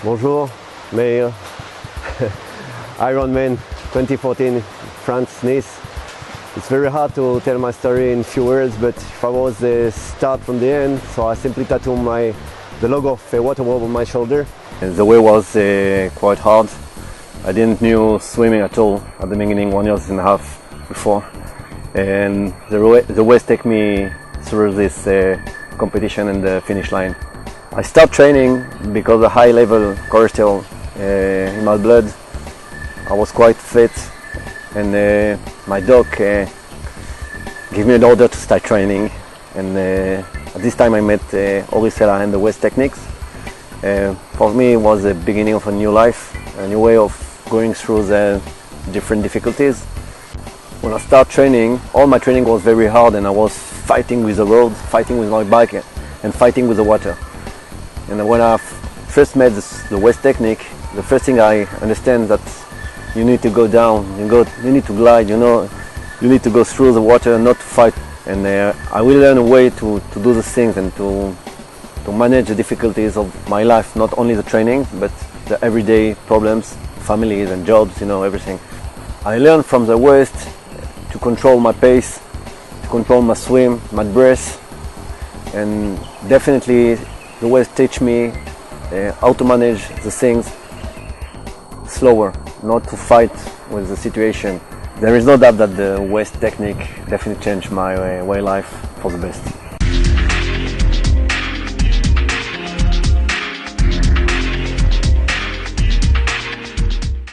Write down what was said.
Bonjour, Meir. Ironman 2014, France, Nice. It's very hard to tell my story in few words, but if I was start from the end, so I simply tattooed the logo of a water world on my shoulder. And the way was quite hard. I didn't knew swimming at all at the beginning, 1 year and a half before. And the waves take me through this competition and the finish line. I stopped training because of high level cholesterol in my blood. I was quite fit, and my doc gave me an order to start training. And at this time I met Orisela and the West techniques. For me it was the beginning of a new life, a new way of going through the different difficulties. When I started training, all my training was very hard, and I was fighting with the road, fighting with my bike, and fighting with the water. And when I first met the West technique, the first thing I understand that you need to go down, you need to glide, you need to go through the water, not to fight. And I will learn a way to do the things and to manage the difficulties of my life, not only the training, but the everyday problems, families and jobs, everything. I learned from the West to control my pace, to control my swim, my breath, and definitely the West teach me how to manage the things slower, not to fight with the situation. There is no doubt that the West technique definitely changed my way of life for the best.